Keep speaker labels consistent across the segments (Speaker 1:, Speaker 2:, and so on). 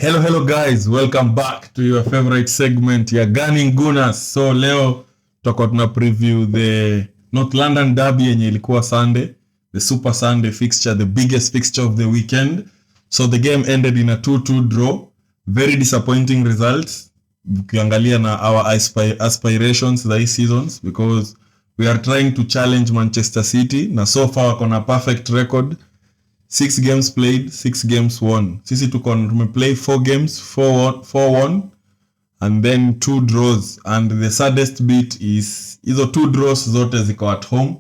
Speaker 1: Hello guys, welcome back to your favorite segment ya Gooners. So leo tutakuwa tuna preview the North London Derby yenye ilikuwa Sunday, the Super Sunday fixture, the biggest fixture of the weekend. So the game ended in a 2-2 draw. Very disappointing results ukiangalia na our aspirations this seasons, because we are trying to challenge Manchester City na so far wako na perfect record. 6 games played, 6 games won. Sisi tumeplay 4 games, 4 won, and then 2 draws. And the saddest bit is hizo 2 draws zote ziko at home.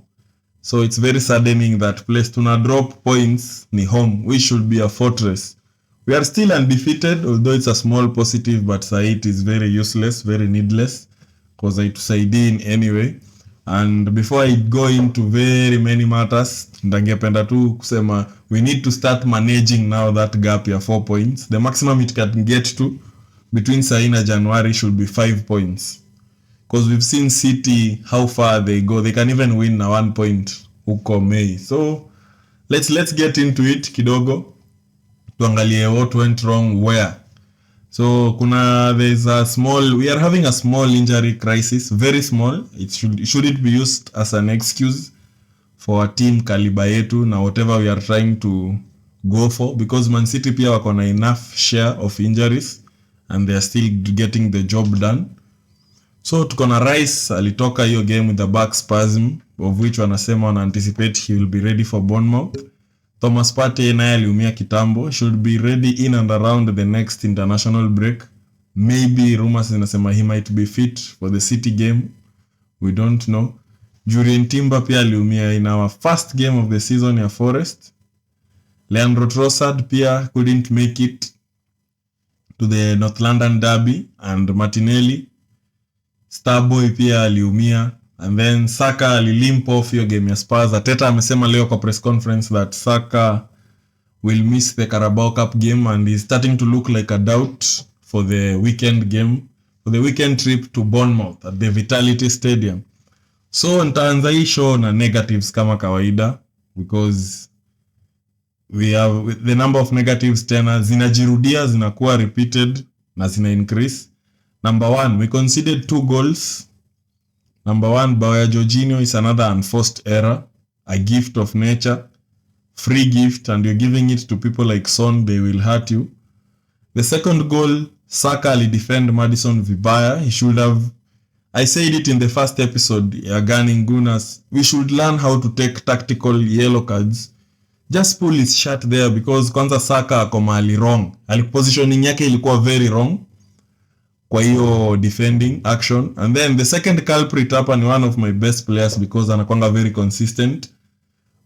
Speaker 1: So it's very saddening that place tuna drop points ni home. We should be a fortress. We are still undefeated, although it's a small positive, but it is very useless, very needless, because haitusaidii in any way. And before I go into very many matters, ndangependa tu kusema we need to start managing now that gap ya 4 points. The maximum it can get to between Saina and January should be 5 points. Because we've seen City, how far they go. They can even win na 1 point huko May. So let's get into it kidogo. Tuangalie what went wrong where. So we are having a small injury crisis, very small. It shouldn't be used as an excuse for a team caliber yetu na whatever we are trying to go for, because Man City pia wako na enough share of injuries and they are still getting the job done. So tuko na Rice alitoka hiyo game with the back spasm, of which wanasema wana anticipate he will be ready for Bournemouth. Thomas Partey naye aliumia kitambo, should be ready in and around the next international break. Maybe rumors zinasema he might be fit for the City game. We don't know. Jurien Timber pia aliumia in our first game of the season ya Forest. Leandro Trossard pia couldn't make it to the North London Derby, and Martinelli Starboy pia aliumia. And then Saka alilimp off hiyo game ya Spurs. Arteta amesema leo kwa press conference that Saka will miss the Carabao Cup game and is starting to look like a doubt for the weekend game, for the weekend trip to Bournemouth at the Vitality Stadium. So nitaanza hii show na negatives kama kawaida, because we have the number of negatives tena zinajirudia, zinakuwa repeated na zina increase. Number 1, we conceded 2 goals. Number 1, bao ya Jorginho is another unforced error, a gift of nature, free gift, and you're giving it to people like Son, they will hurt you. The second goal, Saka alidefend Maddison vibaya. He should have, I said it in the first episode ya Gooners, we should learn how to take tactical yellow cards. Just pull his shirt there, because kwanza Saka ako mahali wrong. Positioning yake ilikuwa very wrong kwa hiyo defending action. And then the second culprit hapa ni one of my best players, because anakuanga very consistent,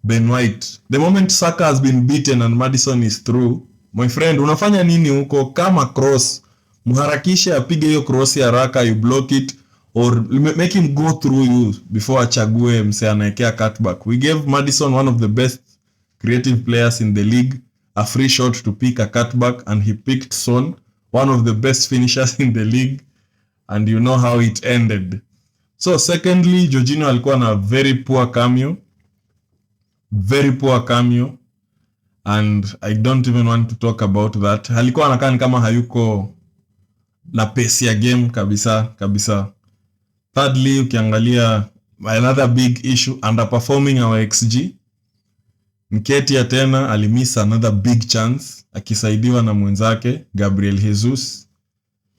Speaker 1: Ben White. The moment Saka has been beaten and Maddison is through, my friend, unafanya nini huko? Kama cross, muharakishe apige hiyo cross ya haraka, you block it or make him go through you before achague mse anaekea cutback. We gave Maddison, one of the best creative players in the league, a free shot to pick a cutback, and he picked Son, one of the best finishers in the league, and you know how it ended. So secondly, Jorginho alikuwa na very poor cameo, and I don't even want to talk about that. Alikuwa anakaa kama hayuko na pace ya game kabisa. Thirdly, ukiangalia another big issue, underperforming our XG. Nketiah tena alimiss another big chance akisaidiwa na mwenzake Gabriel Jesus.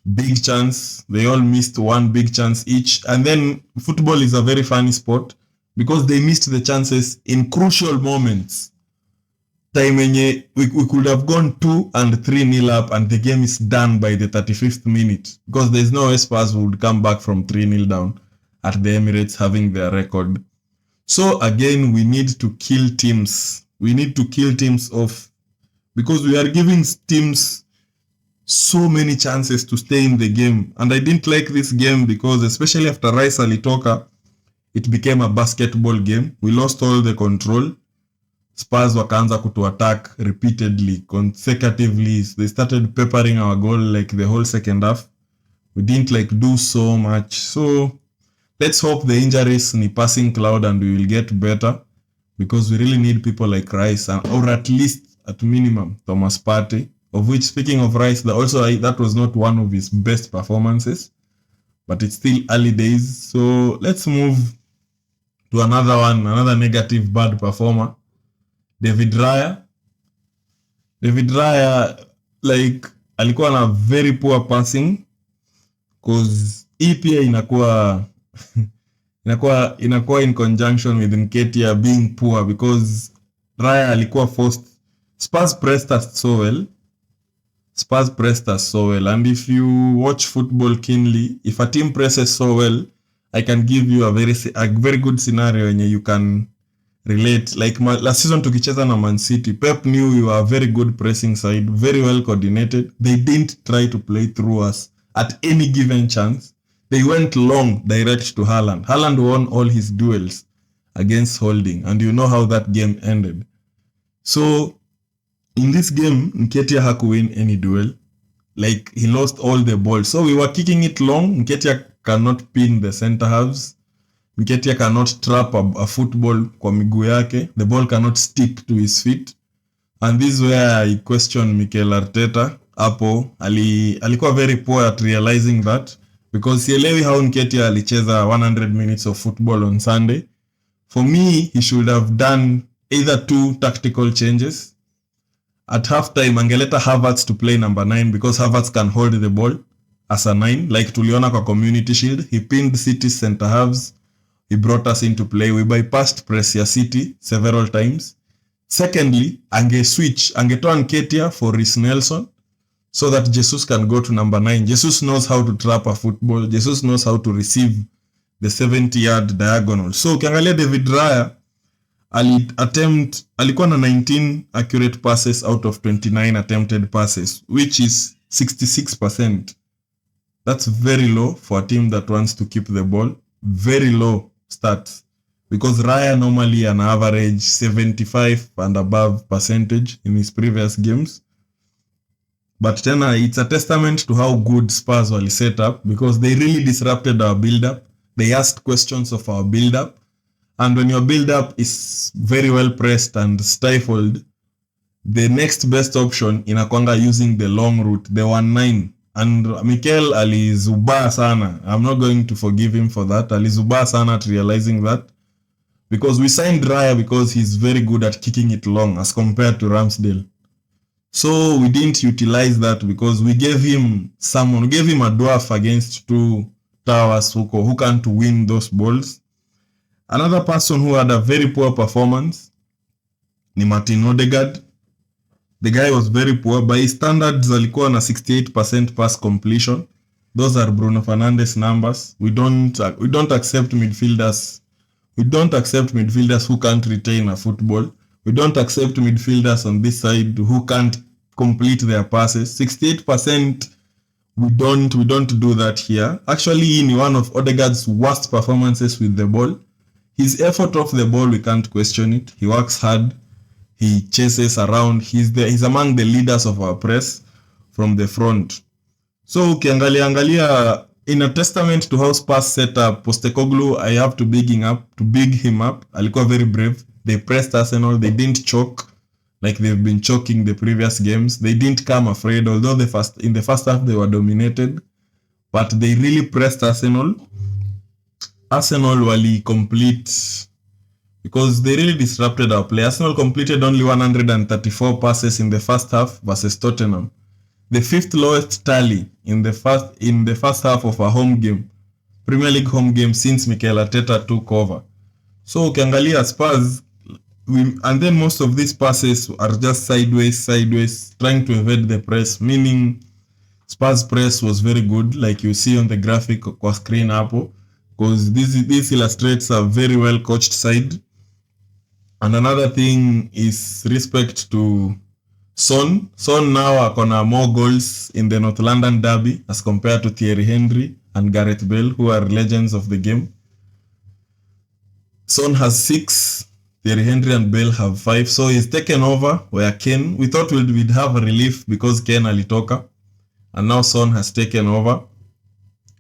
Speaker 1: Big chance, they all missed one big chance each. And then football is a very funny sport, because they missed the chances in crucial moments. Time yenye we could have gone 2 and 3-0 up and the game is done by the 35th minute, because there's no way Spurs would come back from 3-0 down at the Emirates having their record. So again, we need to kill teams. We need to kill teams off, because we are giving teams so many chances to stay in the game. And I didn't like this game, because especially after Rice alitoka, it became a basketball game. We lost all the control. Spurs wakaanza kutu-attack repeatedly, consecutively. They started peppering our goal like the whole second half. We didn't do so much. So let's hope the injuries ni passing cloud and we will get better, because we really need people like Rice, or at least at minimum Thomas Partey. of which, speaking of Rice, that was not one of his best performances, but it's still early days. So let's move to another negative bad performer, David Raya. David Raya, like, alikuwa na very poor passing, cause hii pia inakuwa in conjunction with Nketiah being poor, because Raya alikuwa forced. Spurs pressed us so well, and if you watch football keenly, if a team presses so well, I can give you a very good scenario and you can relate. Like last season tukicheza na Man City, Pep knew we were a very good pressing side, very well coordinated. They didn't try to play through us at any given chance. They went long direct to Haaland. Haaland won all his duels against Holding, and you know how that game ended. So in this game, Nketiah hakuwin any duel. Like, he lost all the balls. So we were kicking it long. Nketiah cannot pin the center halves. Nketiah cannot trap a football kwa miguu yake. The ball cannot stick to his feet. And this is where I question Mikel Arteta. Apo, alikuwa very poor at realizing that. Because sielewi how Nketiah alicheza 100 minutes of football on Sunday. For me, he should have done either 2 tactical changes. At halftime, angeleta Havighurst to play number 9, because Havighurst can hold the ball as a 9, like tuliona kwa Community Shield. He pinned City's center halves. He brought us into play. We bypassed press ya City several times. Secondly, angetoa Nketiah for Reece Nelson, so that Jesus can go to number 9. Jesus knows how to trap a football. Jesus knows how to receive the 70-yard diagonal. So ukiangalia David Raya, alikuwa na 19 accurate passes out of 29 attempted passes, which is 66%. That's very low for a team that wants to keep the ball. Very low stats, because Raya normally an average 75 and above percentage in his previous games. But tena, it's a testament to how good Spurs were set up, because they really disrupted our build-up. They asked questions of our build-up. And when your build-up is very well pressed and stifled, the next best option inakwanga using the long route, the 1-9. And Mikel alizubaa sana. I'm not going to forgive him for that. Alizubaa sana at realizing that. Because we signed Raya because he's very good at kicking it long as compared to Ramsdale. So we didn't utilize that, because we gave him a dwarf against 2 towers who can't win those balls. Another person who had a very poor performance ni Martin Odegaard. The guy was very poor. By his standards, alikuwa na 68% pass completion. Those are Bruno Fernandes numbers. We don't accept midfielders. We don't accept midfielders who can't retain a football. We don't accept midfielders on this side who can't complete their passes. 68%, we don't do that here. Actually, in one of Odegaard's worst performances with the ball. His effort off the ball, we can't question it. He works hard. He chases around. He's among the leaders of our press from the front. So ukiangalia, in a testament to how Spurs set up, Postecoglou, I have to big him up. Alikuwa very brave. They pressed Arsenal. They didn't choke like they've been choking the previous games. They didn't come afraid, although in the first half they were dominated. But they really pressed Arsenal. Arsenal wali complete, because they really disrupted our play. Arsenal completed only 134 passes in the first half versus Tottenham. The 5th lowest tally in the first half of a home game, Premier League home game, since Mikel Arteta took over. So ukiangalia Spurs, and then most of these passes are just sideways, trying to evade the press, meaning Spurs press was very good, like you see on the graphic kwa screen hapo. Because this illustrates a very well coached side. And another thing is respect to Son. Son now akona more goals in the North London derby as compared to Thierry Henry and Gareth Bale, who are legends of the game. Son has 6, Thierry Henry and Bale have 5. So he's taken over where we thought we'd have a relief because Ken alitoka. And now Son has taken over.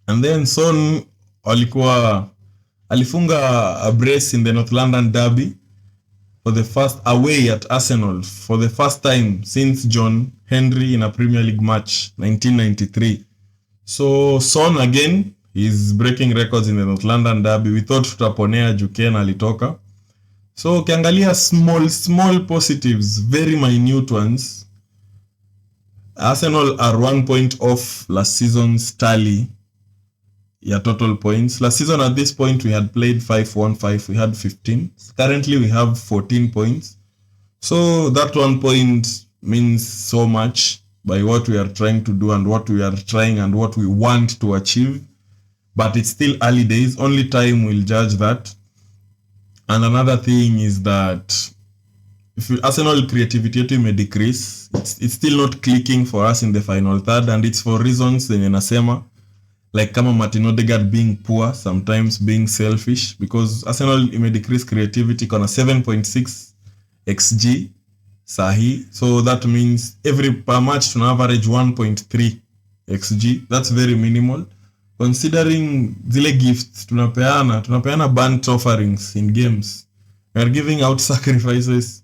Speaker 1: And then Son alifunga a brace in the North London derby for the first away at Arsenal for the first time since John Henry in a Premier League match 1993. So Son again is breaking records in the North London Derby. We thought tutaponea Juken alitoka. So ukiangalia small positives, very minute ones. Arsenal are 1 point off last season's tally ya total points. Last season at this point we had played 5-1-5, we had 15. Currently we have 14 points. So that 1 point means so much by what we are trying to do and what we are trying and what we want to achieve. But it's still early days. Only time will judge that. And another thing is that if Arsenal creativity may decrease, it's still not clicking for us in the final third, and it's for reasons zenye nasema, like kama Martin Odegaard being poor, sometimes being selfish, because Arsenal may decrease creativity kona 7.6 XG sahi. So that means every per match to average 1.3 XG. That's very minimal. Considering zile gifts tunapeana burnt offerings in games. We are giving out sacrifices,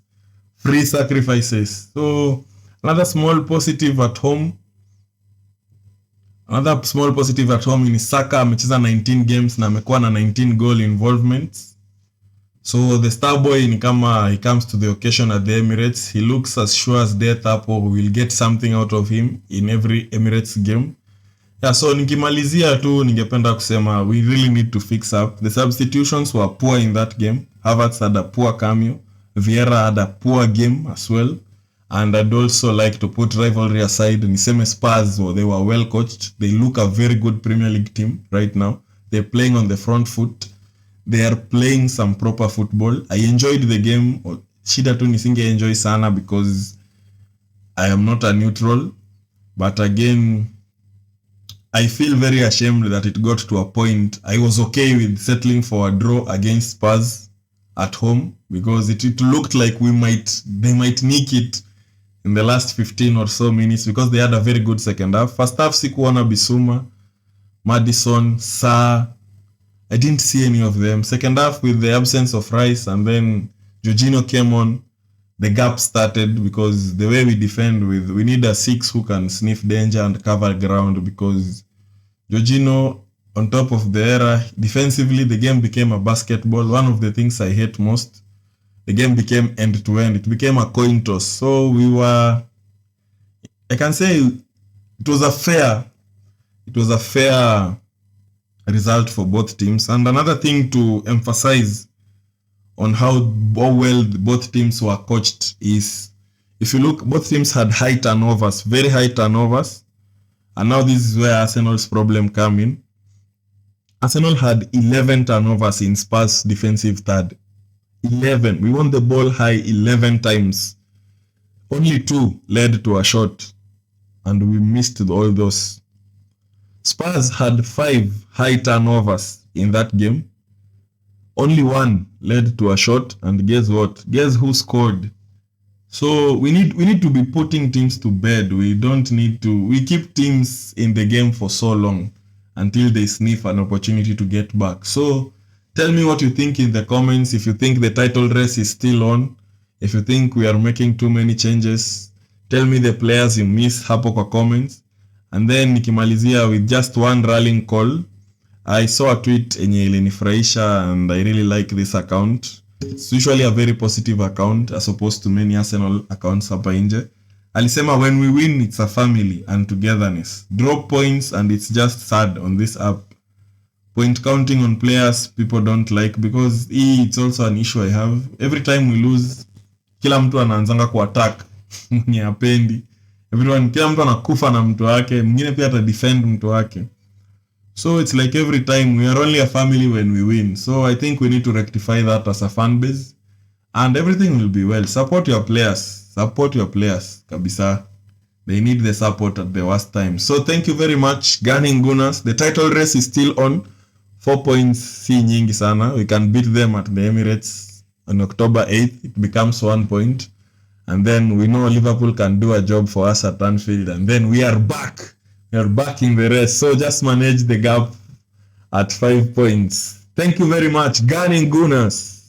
Speaker 1: free sacrifices. So another small positive at home ni Saka amecheza 19 games na amekuwa na 19 goal involvements. So the star boy ni kama he comes to the occasion at the Emirates. He looks as sure as death hapo. We will get something out of him in every Emirates game. Yeah, so nikimalizia tu ningependa kusema we really need to fix up. The substitutions were poor in that game. Havertz had a poor cameo. Vieira had a poor game as well. And I'd also like to put rivalry aside. Niseme Spurs, they were well coached. They look a very good Premier League team right now. They're playing on the front foot. They are playing some proper football. I enjoyed the game. Shida tu nisinge enjoy sana because I am not a neutral. But again, I feel very ashamed that it got to a point. I was okay with settling for a draw against Spurs at home because it looked like they might nick it in the last 15 or so minutes because they had a very good second half. First half, sikuona Bissouma, Maddison, Sarr. I didn't see any of them. Second half, with the absence of Rice and then Jorginho came on, the gap started because the way we defend we need a 6 who can sniff danger and cover ground because Jorginho, on top of the error, defensively, the game became a basketball. One of the things I hate most. The game became end-to-end. It became a coin toss. So I can say it was a fair result for both teams. And another thing to emphasize on how well both teams were coached is, if you look, both teams had high turnovers, very high turnovers. And now this is where Arsenal's problem come in. Arsenal had 11 turnovers in Spurs' defensive third. 11. We won the ball high 11 times. Only 2 led to a shot. And we missed all those. Spurs had 5 high turnovers in that game. Only 1 led to a shot. And guess what? Guess who scored? So we need to be putting teams to bed. We keep teams in the game for so long until they sniff an opportunity to get back. So tell me what you think in the comments. If you think the title race is still on, if you think we are making too many changes, tell me the players you miss hapo kwa comments. And then nikimalizia with just one rallying call. I saw a tweet enye ilinifurahisha and I really like this account. It's usually a very positive account as opposed to many Arsenal accounts hapa nje. Alisema when we win, it's a family and togetherness. Drop points and it's just sad on this app. Point counting on players people don't like because it's also an issue I have. Every time we lose, kila mtu anaanzanga kuattack mwenye hapendi. Kila mtu anakufa na mtu wake, mwingine pia ata defend mtu wake. So it's like every time we are only a family when we win. So I think we need to rectify that as a fan base and everything will be well. Support your players. Kabisa. They need the support at the worst time. So thank you very much, Gunning Gooners. The title race is still on. 4 points si nyingi sana. We can beat them at the Emirates on October 8th. It becomes 1 point. And then we know Liverpool can do a job for us at Anfield. And then we are back. We are back in the race. So just manage the gap at 5 points. Thank you very much, Gunning Gooners.